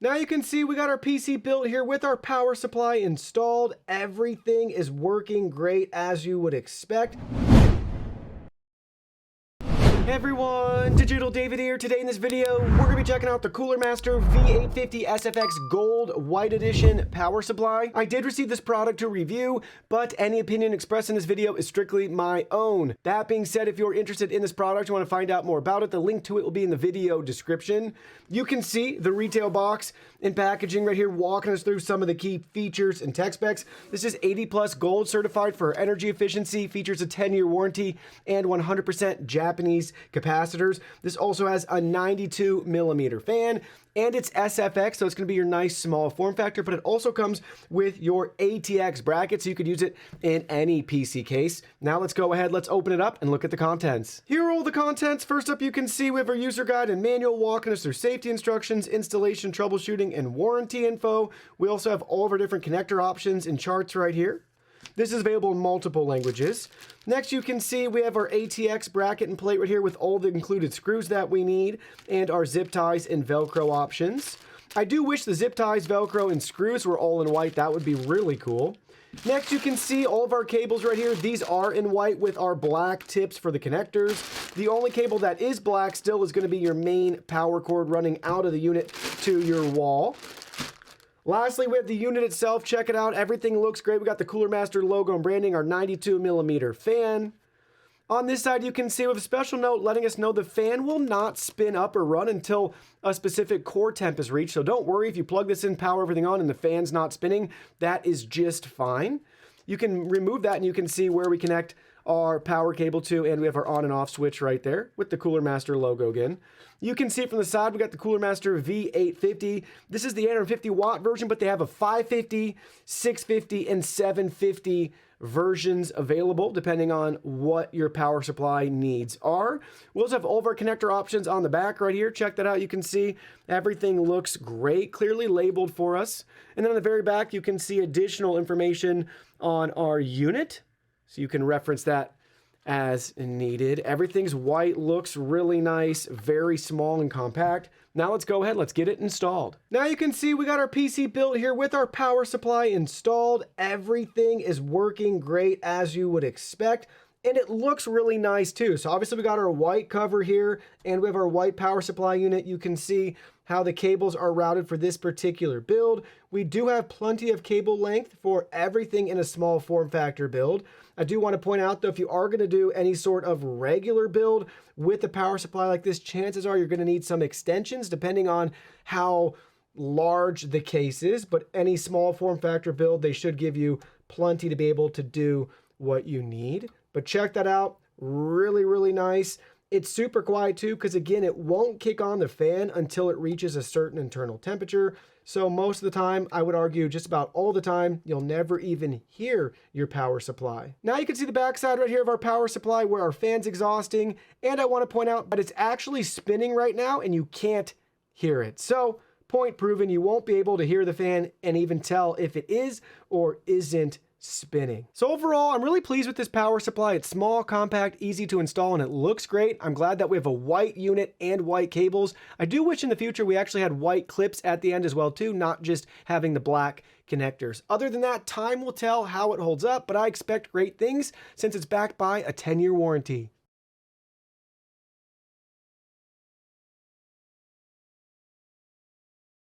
Now you can see we got our PC built here with our power supply installed. Everything is working great as you would expect. Hey everyone, Digital David here. Today in this video, we're going to be checking out the Cooler Master V850 sfx Gold White Edition power supply. I did receive this product to review, but any opinion expressed in this video is strictly my own. That being said, if you're interested in this product, you want to find out more about it, the link to it will be in the video description. You can see the retail box and packaging right here walking us through some of the key features and tech specs. This is 80+ gold certified for energy efficiency, features a 10-year warranty, and 100% Japanese capacitors. This also has a 92mm fan, and it's SFX, so it's going to be your nice small form factor, but it also comes with your ATX bracket, so you could use it in any PC case. Now let's go ahead, let's open it up and look at the contents. Here are all the contents. First up, you can see we have our user guide and manual walking us through safety instructions, installation, troubleshooting, and warranty info. We also have all of our different connector options and charts right here. This is available in multiple languages. Next, you can see we have our ATX bracket and plate right here with all the included screws that we need and our zip ties and Velcro options. I do wish the zip ties, Velcro, and screws were all in white. That would be really cool. Next, you can see all of our cables right here. These are in white with our black tips for the connectors. The only cable that is black still is going to be your main power cord running out of the unit to your wall. Lastly, we have the unit itself. Check it out. Everything looks great. We got the Cooler Master logo and branding, our 92mm fan. On this side, you can see with a special note letting us know the fan will not spin up or run until a specific core temp is reached. So don't worry if you plug this in, power everything on, and the fan's not spinning. That is just fine. You can remove that and you can see where we connect our power cable to, and we have our on and off switch right there with the Cooler Master logo again. You can see from the side, we got the Cooler Master V850. This is the 850 watt version, but they have a 550, 650, and 750 versions available depending on what your power supply needs are. We also have all of our connector options on the back right here. Check that out. You can see everything looks great, clearly labeled for us. And then on the very back, you can see additional information on our unit. So you can reference that as needed. Everything's white, looks really nice, very small and compact. Now let's go ahead, let's get it installed. Now you can see we got our PC built here with our power supply installed. Everything is working great as you would expect. And it looks really nice too. So obviously we got our white cover here and we have our white power supply unit. You can see how the cables are routed for this particular build. We do have plenty of cable length for everything in a small form factor build. I do want to point out though, if you are going to do any sort of regular build with a power supply like this, chances are you're going to need some extensions depending on how large the case is. But any small form factor build, they should give you plenty to be able to do what you need. But check that out, really, really nice. It's super quiet too, because again, it won't kick on the fan until it reaches a certain internal temperature. So most of the time, I would argue just about all the time, you'll never even hear your power supply. Now you can see the backside right here of our power supply where our fan's exhausting. And I want to point out that it's actually spinning right now and you can't hear it. So point proven, you won't be able to hear the fan and even tell if it is or isn't spinning. So overall, I'm really pleased with this power supply. It's small, compact, easy to install, and it looks great. I'm glad that we have a white unit and white cables. I do wish in the future we actually had white clips at the end as well too, not just having the black connectors. Other than that, time will tell how it holds up, but I expect great things since it's backed by a 10-year warranty.